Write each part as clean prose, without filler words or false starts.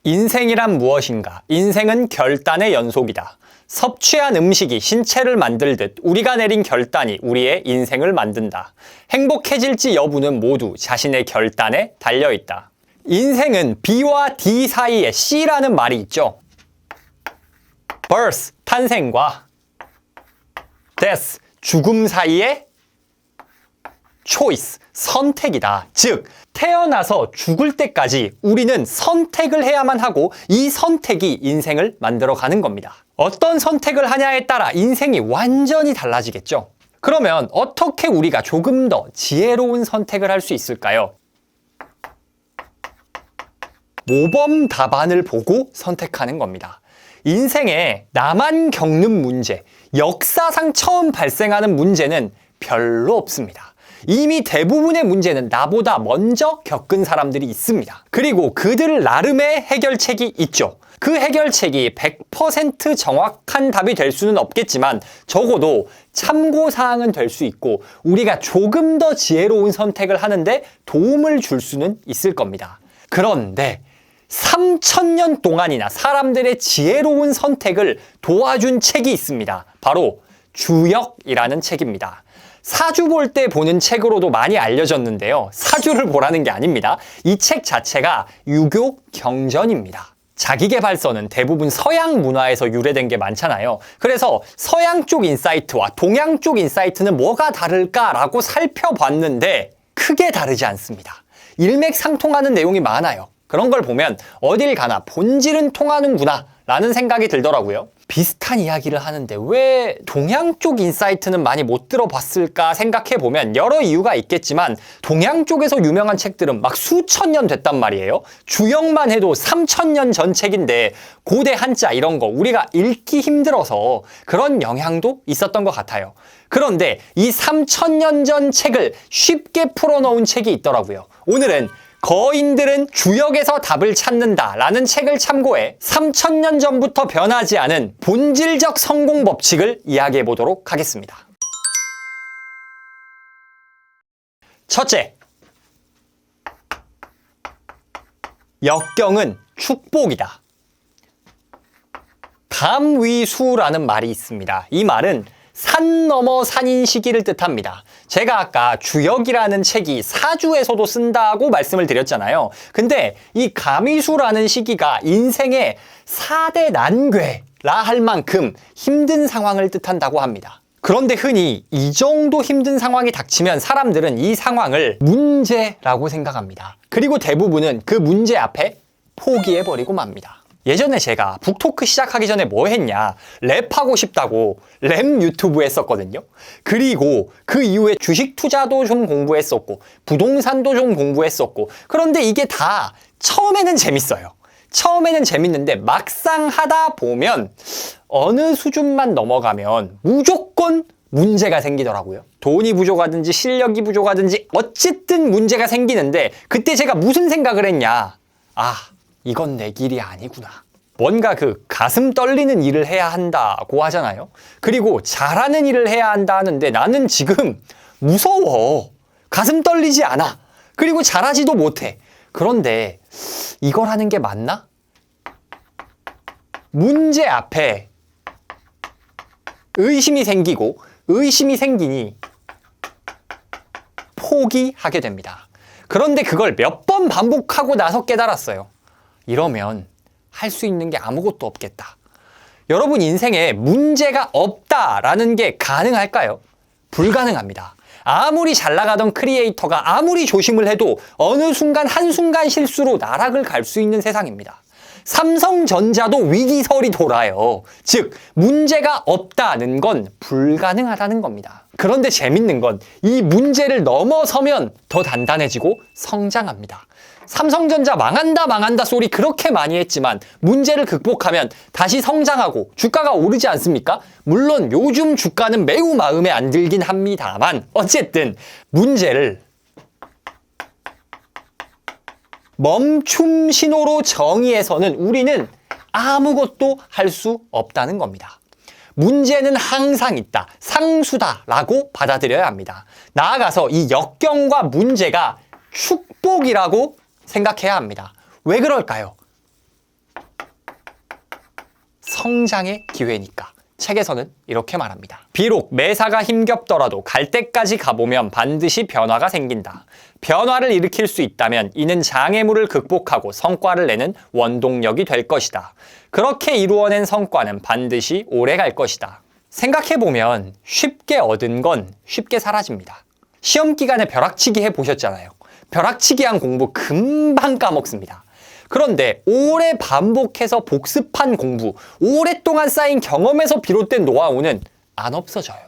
인생이란 무엇인가? 인생은 결단의 연속이다. 섭취한 음식이 신체를 만들듯 우리가 내린 결단이 우리의 인생을 만든다. 행복해질지 여부는 모두 자신의 결단에 달려있다. 인생은 B와 D 사이에 C라는 말이 있죠. birth, 탄생과 death, 죽음 사이에 choice, 선택이다. 즉, 태어나서 죽을 때까지 우리는 선택을 해야만 하고 이 선택이 인생을 만들어가는 겁니다. 어떤 선택을 하냐에 따라 인생이 완전히 달라지겠죠. 그러면 어떻게 우리가 조금 더 지혜로운 선택을 할 수 있을까요? 모범 답안을 보고 선택하는 겁니다. 인생에 나만 겪는 문제, 역사상 처음 발생하는 문제는 별로 없습니다. 이미 대부분의 문제는 나보다 먼저 겪은 사람들이 있습니다. 그리고 그들 나름의 해결책이 있죠. 그 해결책이 100% 정확한 답이 될 수는 없겠지만 적어도 참고사항은 될 수 있고 우리가 조금 더 지혜로운 선택을 하는데 도움을 줄 수는 있을 겁니다. 그런데 3000년 동안이나 사람들의 지혜로운 선택을 도와준 책이 있습니다. 바로 주역이라는 책입니다. 사주 볼 때 보는 책으로도 많이 알려졌는데요. 사주를 보라는 게 아닙니다. 이 책 자체가 유교 경전입니다. 자기계발서는 대부분 서양 문화에서 유래된 게 많잖아요. 그래서 서양 쪽 인사이트와 동양 쪽 인사이트는 뭐가 다를까라고 살펴봤는데 크게 다르지 않습니다. 일맥상통하는 내용이 많아요. 그런 걸 보면 어딜 가나 본질은 통하는구나 라는 생각이 들더라고요. 비슷한 이야기를 하는데 왜 동양 쪽 인사이트는 많이 못 들어봤을까 생각해보면 여러 이유가 있겠지만 동양 쪽에서 유명한 책들은 막 수천 년 됐단 말이에요. 주역만 해도 3000년 전 책인데 고대 한자 이런 거 우리가 읽기 힘들어서 그런 영향도 있었던 것 같아요. 그런데 이 3000년 전 책을 쉽게 풀어놓은 책이 있더라고요. 오늘은 거인들은 주역에서 답을 찾는다 라는 책을 참고해 3000년 전부터 변하지 않은 본질적 성공 법칙을 이야기해 보도록 하겠습니다. 첫째, 역경은 축복이다. 감위수라는 말이 있습니다. 이 말은 산 넘어 산인 시기를 뜻합니다. 제가 아까 주역이라는 책이 사주에서도 쓴다고 말씀을 드렸잖아요. 근데 이 감위수라는 시기가 인생의 4대 난괴라 할 만큼 힘든 상황을 뜻한다고 합니다. 그런데 흔히 이 정도 힘든 상황이 닥치면 사람들은 이 상황을 문제라고 생각합니다. 그리고 대부분은 그 문제 앞에 포기해버리고 맙니다. 예전에 제가 북토크 시작하기 전에 뭐 했냐, 랩하고 싶다고 랩 유튜브 했었거든요. 그리고 그 이후에 주식 투자도 좀 공부했었고 부동산도 좀 공부했었고 그런데 이게 다 처음에는 재밌어요. 처음에는 재밌는데 막상 하다 보면 어느 수준만 넘어가면 무조건 문제가 생기더라고요. 돈이 부족하든지 실력이 부족하든지 어쨌든 문제가 생기는데 그때 제가 무슨 생각을 했냐, 이건 내 길이 아니구나. 뭔가 그 가슴 떨리는 일을 해야 한다고 하잖아요. 그리고 잘하는 일을 해야 한다 하는데 나는 지금 무서워. 가슴 떨리지 않아. 그리고 잘하지도 못해. 그런데 이걸 하는 게 맞나? 문제 앞에 의심이 생기고 의심이 생기니 포기하게 됩니다. 그런데 그걸 몇 번 반복하고 나서 깨달았어요. 이러면 할 수 있는 게 아무것도 없겠다. 여러분 인생에 문제가 없다라는 게 가능할까요? 불가능합니다. 아무리 잘 나가던 크리에이터가 아무리 조심을 해도 어느 순간 한순간 실수로 나락을 갈 수 있는 세상입니다. 삼성전자도 위기설이 돌아요. 즉 문제가 없다는 건 불가능하다는 겁니다. 그런데 재밌는 건 이 문제를 넘어서면 더 단단해지고 성장합니다. 삼성전자 망한다 소리 그렇게 많이 했지만 문제를 극복하면 다시 성장하고 주가가 오르지 않습니까? 물론 요즘 주가는 매우 마음에 안 들긴 합니다만 어쨌든 문제를 멈춤 신호로 정의해서는 우리는 아무것도 할 수 없다는 겁니다. 문제는 항상 있다, 상수다라고 받아들여야 합니다. 나아가서 이 역경과 문제가 축복이라고 생각해야 합니다. 왜 그럴까요? 성장의 기회니까. 책에서는 이렇게 말합니다. 비록 매사가 힘겹더라도 갈 때까지 가보면 반드시 변화가 생긴다. 변화를 일으킬 수 있다면 이는 장애물을 극복하고 성과를 내는 원동력이 될 것이다. 그렇게 이루어낸 성과는 반드시 오래 갈 것이다. 생각해보면 쉽게 얻은 건 쉽게 사라집니다. 시험 기간에 벼락치기 해보셨잖아요. 벼락치기 한 공부 금방 까먹습니다. 그런데 오래 반복해서 복습한 공부, 오랫동안 쌓인 경험에서 비롯된 노하우는 안 없어져요.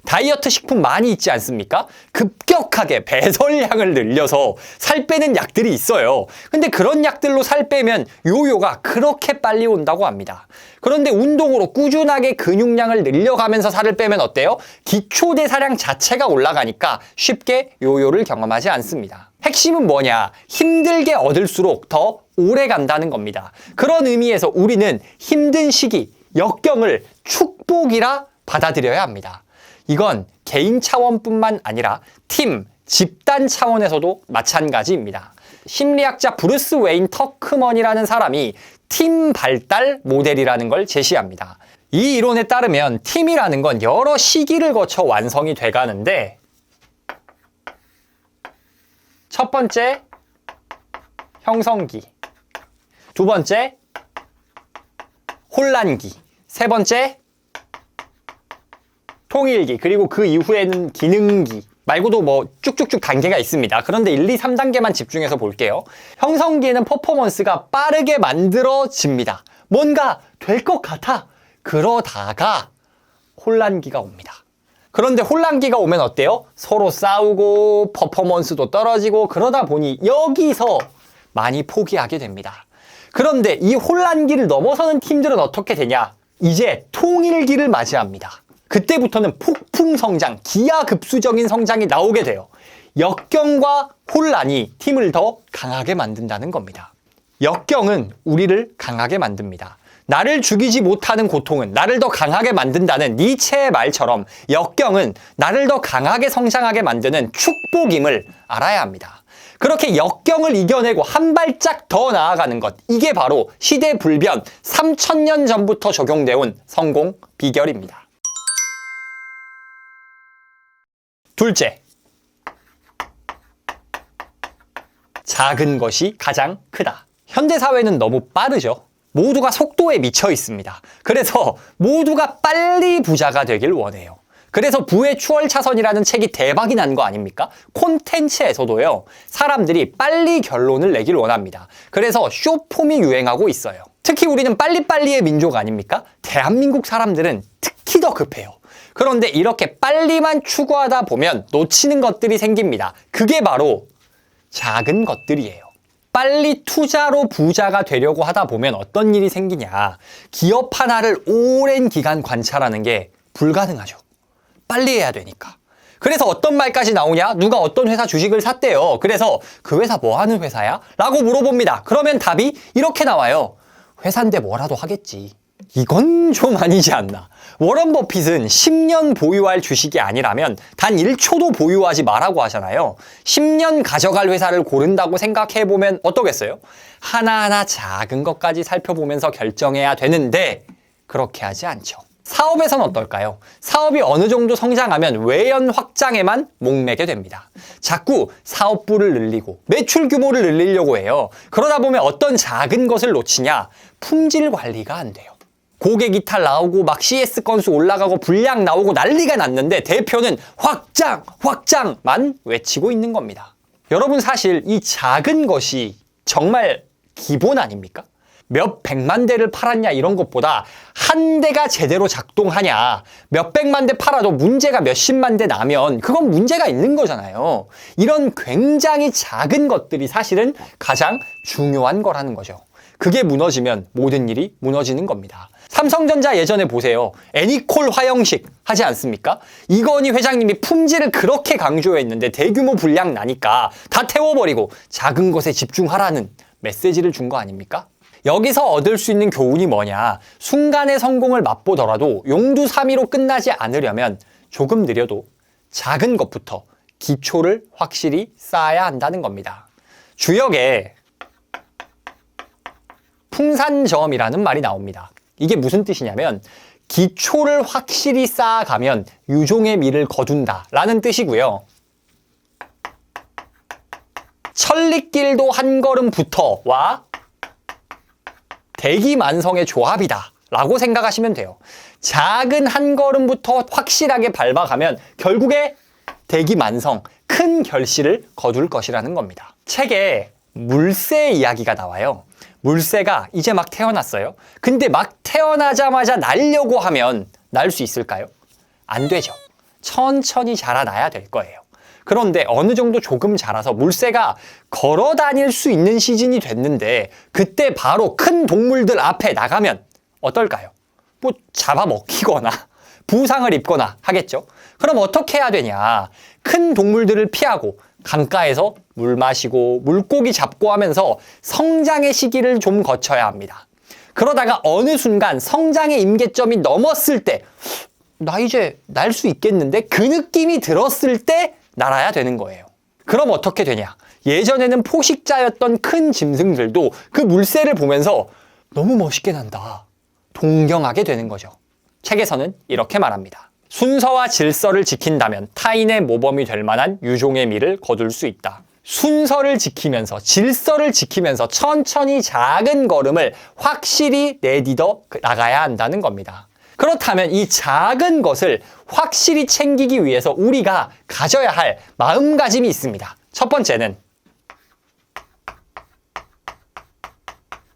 다이어트 식품 많이 있지 않습니까? 급격하게 배설량을 늘려서 살 빼는 약들이 있어요. 근데 그런 약들로 살 빼면 요요가 그렇게 빨리 온다고 합니다. 그런데 운동으로 꾸준하게 근육량을 늘려가면서 살을 빼면 어때요? 기초대사량 자체가 올라가니까 쉽게 요요를 경험하지 않습니다. 핵심은 뭐냐? 힘들게 얻을수록 더 오래 간다는 겁니다. 그런 의미에서 우리는 힘든 시기, 역경을 축복이라 받아들여야 합니다. 이건 개인 차원뿐만 아니라 팀, 집단 차원에서도 마찬가지입니다. 심리학자 브루스 웨인 터크먼이라는 사람이 팀 발달 모델이라는 걸 제시합니다. 이 이론에 따르면 팀이라는 건 여러 시기를 거쳐 완성이 돼가는데 첫 번째, 형성기. 두 번째, 혼란기. 세 번째, 통일기. 그리고 그 이후에는 기능기. 말고도 뭐 쭉쭉쭉 단계가 있습니다. 그런데 1, 2, 3단계만 집중해서 볼게요. 형성기에는 퍼포먼스가 빠르게 만들어집니다. 뭔가 될 것 같아. 그러다가 혼란기가 옵니다. 그런데 혼란기가 오면 어때요? 서로 싸우고 퍼포먼스도 떨어지고 그러다 보니 여기서 많이 포기하게 됩니다. 그런데 이 혼란기를 넘어서는 팀들은 어떻게 되냐? 이제 통일기를 맞이합니다. 그때부터는 폭풍 성장, 기하급수적인 성장이 나오게 돼요. 역경과 혼란이 팀을 더 강하게 만든다는 겁니다. 역경은 우리를 강하게 만듭니다. 나를 죽이지 못하는 고통은 나를 더 강하게 만든다는 니체의 말처럼 역경은 나를 더 강하게 성장하게 만드는 축복임을 알아야 합니다. 그렇게 역경을 이겨내고 한 발짝 더 나아가는 것, 이게 바로 시대불변 3000년 전부터 적용되어 온 성공 비결입니다. 둘째, 작은 것이 가장 크다. 현대사회는 너무 빠르죠. 모두가 속도에 미쳐 있습니다. 그래서 모두가 빨리 부자가 되길 원해요. 그래서 부의 추월차선이라는 책이 대박이 난 거 아닙니까? 콘텐츠에서도요, 사람들이 빨리 결론을 내길 원합니다. 그래서 쇼폼이 유행하고 있어요. 특히 우리는 빨리빨리의 민족 아닙니까? 대한민국 사람들은 특히 더 급해요. 그런데 이렇게 빨리만 추구하다 보면 놓치는 것들이 생깁니다. 그게 바로 작은 것들이에요. 빨리 투자로 부자가 되려고 하다 보면 어떤 일이 생기냐. 기업 하나를 오랜 기간 관찰하는 게 불가능하죠. 빨리 해야 되니까. 그래서 어떤 말까지 나오냐? 누가 어떤 회사 주식을 샀대요. 그래서 그 회사 뭐 하는 회사야? 라고 물어봅니다. 그러면 답이 이렇게 나와요. 회사인데 뭐라도 하겠지. 이건 좀 아니지 않나. 워런 버핏은 10년 보유할 주식이 아니라면 단 1초도 보유하지 말라고 하잖아요. 10년 가져갈 회사를 고른다고 생각해보면 어떠겠어요? 하나하나 작은 것까지 살펴보면서 결정해야 되는데 그렇게 하지 않죠. 사업에선 어떨까요? 사업이 어느 정도 성장하면 외연 확장에만 목매게 됩니다. 자꾸 사업부를 늘리고 매출 규모를 늘리려고 해요. 그러다 보면 어떤 작은 것을 놓치냐? 품질 관리가 안 돼요. 고객 이탈 나오고 막 CS 건수 올라가고 불량 나오고 난리가 났는데 대표는 확장, 확장만 외치고 있는 겁니다. 여러분 사실 이 작은 것이 정말 기본 아닙니까? 몇 백만 대를 팔았냐 이런 것보다 한 대가 제대로 작동하냐, 몇 백만 대 팔아도 문제가 몇십만 대 나면 그건 문제가 있는 거잖아요. 이런 굉장히 작은 것들이 사실은 가장 중요한 거라는 거죠. 그게 무너지면 모든 일이 무너지는 겁니다. 삼성전자 예전에 보세요. 애니콜 화형식 하지 않습니까? 이건희 회장님이 품질을 그렇게 강조했는데 대규모 불량 나니까 다 태워버리고 작은 것에 집중하라는 메시지를 준 거 아닙니까? 여기서 얻을 수 있는 교훈이 뭐냐? 순간의 성공을 맛보더라도 용두사미로 끝나지 않으려면 조금 느려도 작은 것부터 기초를 확실히 쌓아야 한다는 겁니다. 주역에 풍산점이라는 말이 나옵니다. 이게 무슨 뜻이냐면 기초를 확실히 쌓아가면 유종의 미를 거둔다 라는 뜻이고요. 천리길도 한 걸음부터와 대기만성의 조합이다 라고 생각하시면 돼요. 작은 한 걸음부터 확실하게 밟아가면 결국에 대기만성, 큰 결실을 거둘 것이라는 겁니다. 책에 물새 이야기가 나와요. 물새가 이제 막 태어났어요. 근데 막 태어나자마자 날려고 하면 날 수 있을까요? 안 되죠. 천천히 자라나야 될 거예요. 그런데 어느 정도 조금 자라서 물새가 걸어 다닐 수 있는 시즌이 됐는데 그때 바로 큰 동물들 앞에 나가면 어떨까요? 뭐 잡아먹히거나 부상을 입거나 하겠죠. 그럼 어떻게 해야 되냐? 큰 동물들을 피하고 강가에서 물 마시고 물고기 잡고 하면서 성장의 시기를 좀 거쳐야 합니다. 그러다가 어느 순간 성장의 임계점이 넘었을 때 나 이제 날 수 있겠는데? 그 느낌이 들었을 때 날아야 되는 거예요. 그럼 어떻게 되냐? 예전에는 포식자였던 큰 짐승들도 그 물새를 보면서 너무 멋있게 난다. 동경하게 되는 거죠. 책에서는 이렇게 말합니다. 순서와 질서를 지킨다면 타인의 모범이 될 만한 유종의 미를 거둘 수 있다. 순서를 지키면서 질서를 지키면서 천천히 작은 걸음을 확실히 내딛어 나가야 한다는 겁니다. 그렇다면 이 작은 것을 확실히 챙기기 위해서 우리가 가져야 할 마음가짐이 있습니다. 첫 번째는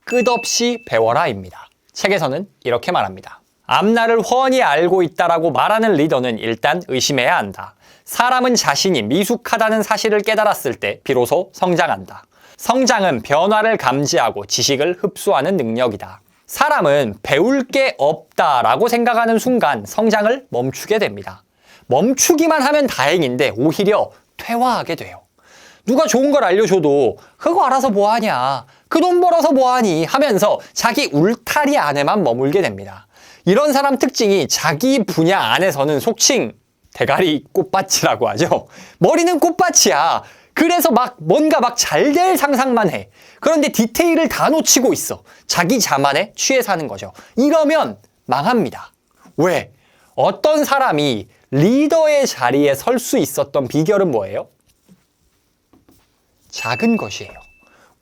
끝없이 배워라입니다. 책에서는 이렇게 말합니다. 앞날을 훤히 알고 있다라고 말하는 리더는 일단 의심해야 한다. 사람은 자신이 미숙하다는 사실을 깨달았을 때 비로소 성장한다. 성장은 변화를 감지하고 지식을 흡수하는 능력이다. 사람은 배울 게 없다라고 생각하는 순간 성장을 멈추게 됩니다. 멈추기만 하면 다행인데 오히려 퇴화하게 돼요. 누가 좋은 걸 알려줘도 그거 알아서 뭐하냐, 그 돈 벌어서 뭐하니 하면서 자기 울타리 안에만 머물게 됩니다. 이런 사람 특징이 자기 분야 안에서는 속칭 대가리 꽃밭이라고 하죠. 머리는 꽃밭이야. 그래서 뭔가 잘 될 상상만 해. 그런데 디테일을 다 놓치고 있어. 자기 자만에 취해 사는 거죠. 이러면 망합니다. 왜? 어떤 사람이 리더의 자리에 설 수 있었던 비결은 뭐예요? 작은 것이에요.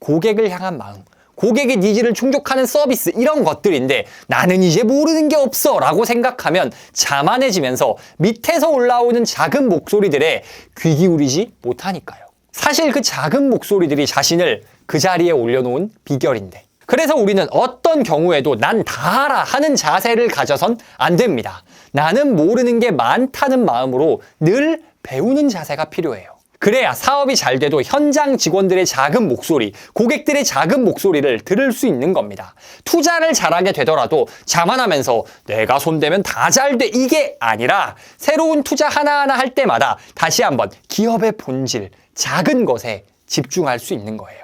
고객을 향한 마음, 고객의 니즈를 충족하는 서비스, 이런 것들인데 나는 이제 모르는 게 없어 라고 생각하면 자만해지면서 밑에서 올라오는 작은 목소리들에 귀 기울이지 못하니까요. 사실 그 작은 목소리들이 자신을 그 자리에 올려놓은 비결인데, 그래서 우리는 어떤 경우에도 난 다 알아 하는 자세를 가져선 안 됩니다. 나는 모르는 게 많다는 마음으로 늘 배우는 자세가 필요해요. 그래야 사업이 잘 돼도 현장 직원들의 작은 목소리, 고객들의 작은 목소리를 들을 수 있는 겁니다. 투자를 잘하게 되더라도 자만하면서 내가 손대면 다 잘 돼, 이게 아니라 새로운 투자 하나하나 할 때마다 다시 한번 기업의 본질, 작은 것에 집중할 수 있는 거예요.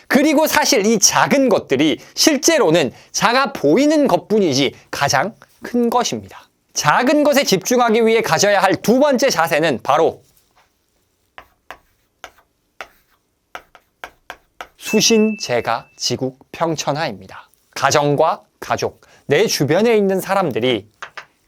그리고 사실 이 작은 것들이 실제로는 작아 보이는 것뿐이지 가장 큰 것입니다. 작은 것에 집중하기 위해 가져야 할 두 번째 자세는 바로 수신제가 지국 평천하입니다. 가정과 가족, 내 주변에 있는 사람들이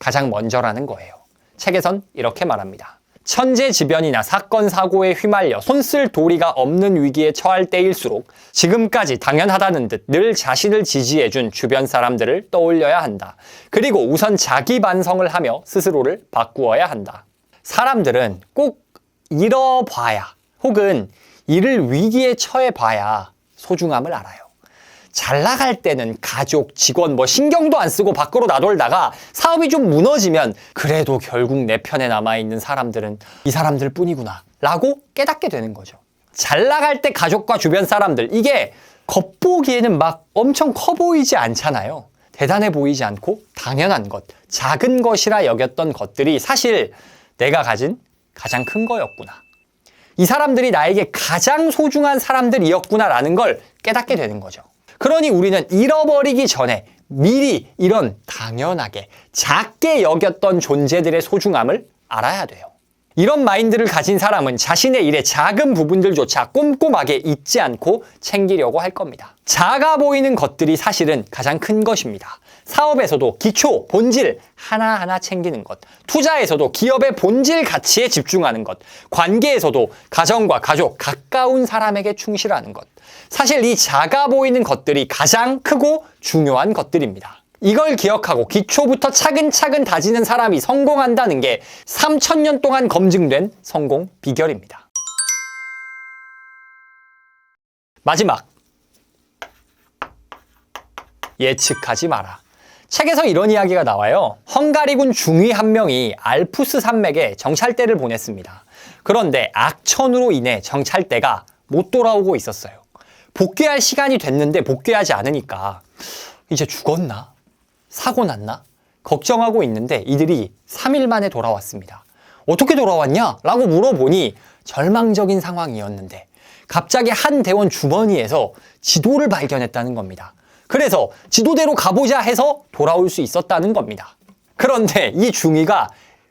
가장 먼저라는 거예요. 책에선 이렇게 말합니다. 천재지변이나 사건 사고에 휘말려 손쓸 도리가 없는 위기에 처할 때일수록 지금까지 당연하다는 듯 늘 자신을 지지해준 주변 사람들을 떠올려야 한다. 그리고 우선 자기 반성을 하며 스스로를 바꾸어야 한다. 사람들은 꼭 잃어봐야 혹은 이를 위기에 처해봐야 소중함을 알아요. 잘 나갈 때는 가족, 직원 신경도 안 쓰고 밖으로 나돌다가 사업이 좀 무너지면 그래도 결국 내 편에 남아있는 사람들은 이 사람들 뿐이구나 라고 깨닫게 되는 거죠. 잘 나갈 때 가족과 주변 사람들, 이게 겉보기에는 엄청 커 보이지 않잖아요. 대단해 보이지 않고 당연한 것, 작은 것이라 여겼던 것들이 사실 내가 가진 가장 큰 거였구나. 이 사람들이 나에게 가장 소중한 사람들이었구나라는 걸 깨닫게 되는 거죠. 그러니 우리는 잃어버리기 전에 미리 이런 당연하게 작게 여겼던 존재들의 소중함을 알아야 돼요. 이런 마인드를 가진 사람은 자신의 일의 작은 부분들조차 꼼꼼하게 잊지 않고 챙기려고 할 겁니다. 작아 보이는 것들이 사실은 가장 큰 것입니다. 사업에서도 기초, 본질 하나하나 챙기는 것, 투자에서도 기업의 본질 가치에 집중하는 것, 관계에서도 가정과 가족, 가까운 사람에게 충실하는 것. 사실 이 작아 보이는 것들이 가장 크고 중요한 것들입니다. 이걸 기억하고 기초부터 차근차근 다지는 사람이 성공한다는 게 3000년 동안 검증된 성공 비결입니다. 마지막, 예측하지 마라. 책에서 이런 이야기가 나와요. 헝가리군 중위 한 명이 알프스 산맥에 정찰대를 보냈습니다. 그런데 악천후로 인해 정찰대가 못 돌아오고 있었어요. 복귀할 시간이 됐는데 복귀하지 않으니까 이제 죽었나? 사고 났나? 걱정하고 있는데 이들이 3일 만에 돌아왔습니다. 어떻게 돌아왔냐? 라고 물어보니 절망적인 상황이었는데 갑자기 한 대원 주머니에서 지도를 발견했다는 겁니다. 그래서 지도대로 가보자 해서 돌아올 수 있었다는 겁니다. 그런데 이 중위가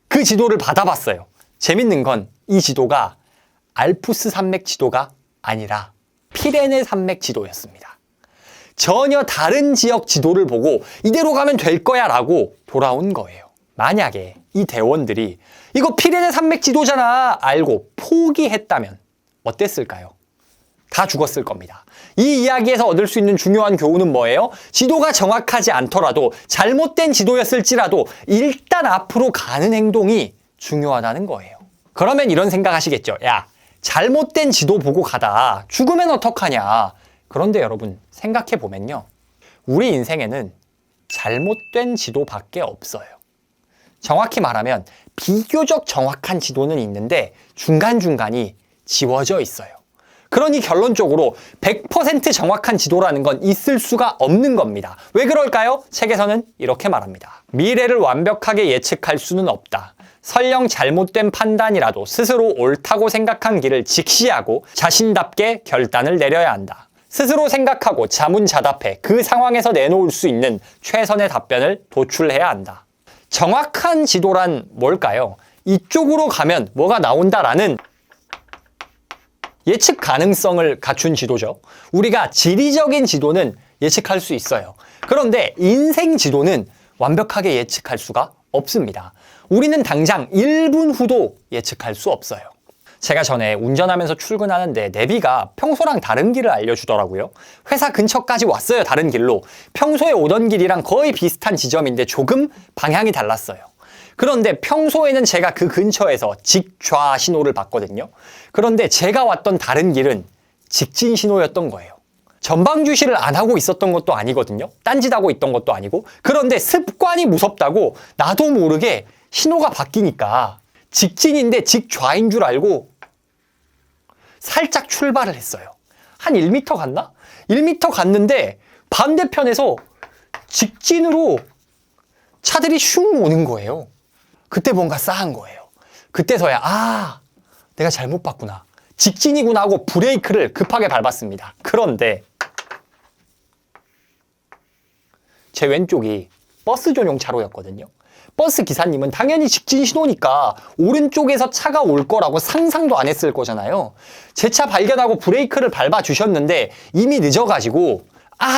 그 지도를 받아봤어요. 재밌는 건 이 지도가 알프스 산맥 지도가 아니라 피레네 산맥 지도였습니다. 전혀 다른 지역 지도를 보고 이대로 가면 될 거야 라고 돌아온 거예요. 만약에 이 대원들이 이거 피레네 산맥 지도잖아 알고 포기했다면 어땠을까요? 다 죽었을 겁니다. 이 이야기에서 얻을 수 있는 중요한 교훈은 뭐예요? 지도가 정확하지 않더라도 잘못된 지도였을지라도 일단 앞으로 가는 행동이 중요하다는 거예요. 그러면 이런 생각 하시겠죠. 야, 잘못된 지도 보고 가다 죽으면 어떡하냐. 그런데 여러분 생각해 보면요. 우리 인생에는 잘못된 지도밖에 없어요. 정확히 말하면 비교적 정확한 지도는 있는데 중간중간이 지워져 있어요. 그러니 결론적으로 100% 정확한 지도라는 건 있을 수가 없는 겁니다. 왜 그럴까요? 책에서는 이렇게 말합니다. 미래를 완벽하게 예측할 수는 없다. 설령 잘못된 판단이라도 스스로 옳다고 생각한 길을 직시하고 자신답게 결단을 내려야 한다. 스스로 생각하고 자문자답해 그 상황에서 내놓을 수 있는 최선의 답변을 도출해야 한다. 정확한 지도란 뭘까요? 이쪽으로 가면 뭐가 나온다라는 예측 가능성을 갖춘 지도죠. 우리가 지리적인 지도는 예측할 수 있어요. 그런데 인생 지도는 완벽하게 예측할 수가 없습니다. 우리는 당장 1분 후도 예측할 수 없어요. 제가 전에 운전하면서 출근하는데 내비가 평소랑 다른 길을 알려주더라고요. 회사 근처까지 왔어요, 다른 길로. 평소에 오던 길이랑 거의 비슷한 지점인데 조금 방향이 달랐어요. 그런데 평소에는 제가 그 근처에서 직좌 신호를 봤거든요. 그런데 제가 왔던 다른 길은 직진 신호였던 거예요. 전방 주시를 안 하고 있었던 것도 아니거든요. 딴짓하고 있던 것도 아니고. 그런데 습관이 무섭다고 나도 모르게 신호가 바뀌니까 직진인데 직좌인 줄 알고 살짝 출발을 했어요. 한 1m 갔나? 1m 갔는데 반대편에서 직진으로 차들이 슝 오는 거예요. 그때 뭔가 싸한 거예요. 그때서야 내가 잘못 봤구나. 직진이구나 하고 브레이크를 급하게 밟았습니다. 그런데 제 왼쪽이 버스 전용 차로였거든요. 버스 기사님은 당연히 직진 신호니까 오른쪽에서 차가 올 거라고 상상도 안 했을 거잖아요. 제 차 발견하고 브레이크를 밟아 주셨는데 이미 늦어가지고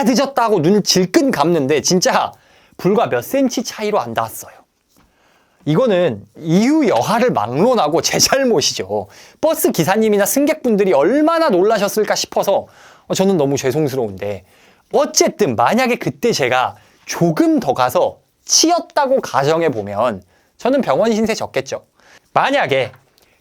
늦었다고 눈을 질끈 감는데 진짜 불과 몇 센치 차이로 안 닿았어요. 이거는 이유 여하를 막론하고 제 잘못이죠. 버스 기사님이나 승객분들이 얼마나 놀라셨을까 싶어서 저는 너무 죄송스러운데 어쨌든 만약에 그때 제가 조금 더 가서 치였다고 가정해보면 저는 병원 신세 졌겠죠. 만약에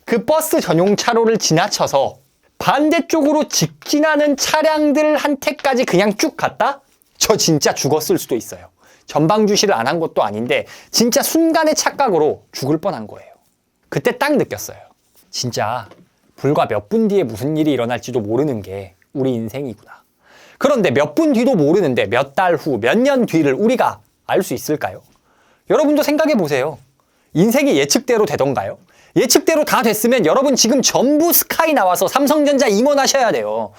그 버스 전용 차로를 지나쳐서 반대쪽으로 직진하는 차량들한테까지 그냥 쭉 갔다? 저 진짜 죽었을 수도 있어요. 전방 주시를 안 한 것도 아닌데 진짜 순간의 착각으로 죽을 뻔한 거예요. 그때 딱 느꼈어요. 진짜 불과 몇 분 뒤에 무슨 일이 일어날지도 모르는 게 우리 인생이구나. 그런데 몇 분 뒤도 모르는데 몇 달 후, 몇 년 뒤를 우리가 알 수 있을까요? 여러분도 생각해 보세요. 인생이 예측대로 되던가요? 예측대로 다 됐으면 여러분 지금 전부 스카이 나와서 삼성전자 임원하셔야 돼요.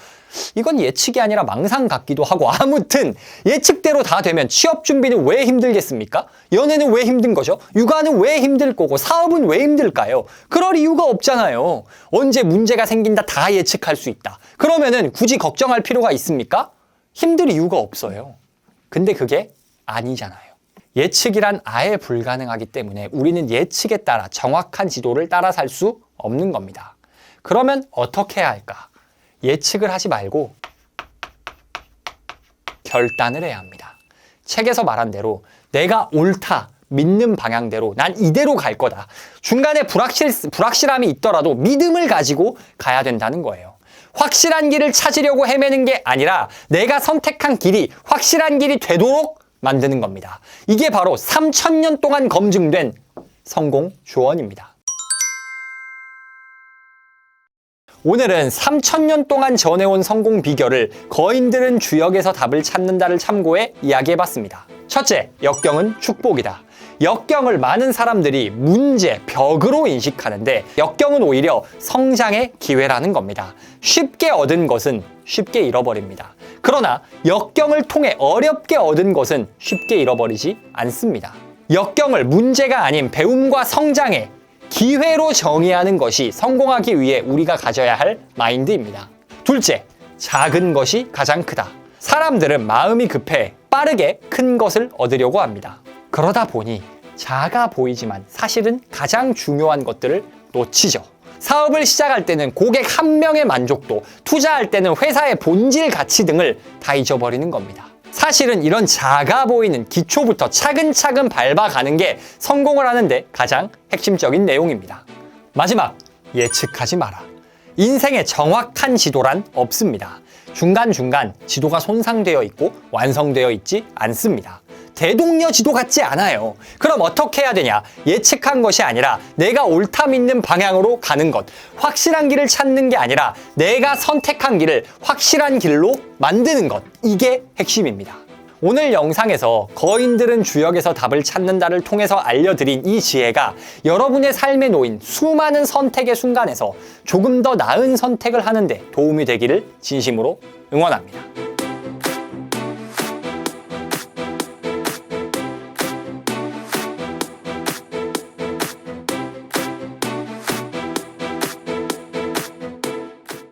이건 예측이 아니라 망상 같기도 하고 아무튼 예측대로 다 되면 취업 준비는 왜 힘들겠습니까? 연애는 왜 힘든 거죠? 육아는 왜 힘들 거고 사업은 왜 힘들까요? 그럴 이유가 없잖아요. 언제 문제가 생긴다 다 예측할 수 있다. 그러면은 굳이 걱정할 필요가 있습니까? 힘들 이유가 없어요. 근데 그게 아니잖아요. 예측이란 아예 불가능하기 때문에 우리는 예측에 따라 정확한 지도를 따라 살 수 없는 겁니다. 그러면 어떻게 해야 할까? 예측을 하지 말고 결단을 해야 합니다. 책에서 말한 대로 내가 옳다 믿는 방향대로 난 이대로 갈 거다. 중간에 불확실함이 있더라도 믿음을 가지고 가야 된다는 거예요. 확실한 길을 찾으려고 헤매는 게 아니라 내가 선택한 길이 확실한 길이 되도록 만드는 겁니다. 이게 바로 3000년 동안 검증된 성공 조언입니다. 오늘은 3000년 동안 전해온 성공 비결을 거인들은 주역에서 답을 찾는다를 참고해 이야기해봤습니다. 첫째, 역경은 축복이다. 역경을 많은 사람들이 문제, 벽으로 인식하는데 역경은 오히려 성장의 기회라는 겁니다. 쉽게 얻은 것은 쉽게 잃어버립니다. 그러나 역경을 통해 어렵게 얻은 것은 쉽게 잃어버리지 않습니다. 역경을 문제가 아닌 배움과 성장의 기회로 정의하는 것이 성공하기 위해 우리가 가져야 할 마인드입니다. 둘째, 작은 것이 가장 크다. 사람들은 마음이 급해 빠르게 큰 것을 얻으려고 합니다. 그러다 보니 작아 보이지만 사실은 가장 중요한 것들을 놓치죠. 사업을 시작할 때는 고객 한 명의 만족도, 투자할 때는 회사의 본질 가치 등을 다 잊어버리는 겁니다. 사실은 이런 작아 보이는 기초부터 차근차근 밟아가는 게 성공을 하는데 가장 핵심적인 내용입니다. 마지막, 예측하지 마라. 인생에 정확한 지도란 없습니다. 중간중간 지도가 손상되어 있고 완성되어 있지 않습니다. 대동여 지도 같지 않아요. 그럼 어떻게 해야 되냐? 예측한 것이 아니라 내가 옳다 믿는 방향으로 가는 것. 확실한 길을 찾는 게 아니라 내가 선택한 길을 확실한 길로 만드는 것. 이게 핵심입니다. 오늘 영상에서 거인들은 주역에서 답을 찾는다를 통해서 알려드린 이 지혜가 여러분의 삶에 놓인 수많은 선택의 순간에서 조금 더 나은 선택을 하는데 도움이 되기를 진심으로 응원합니다.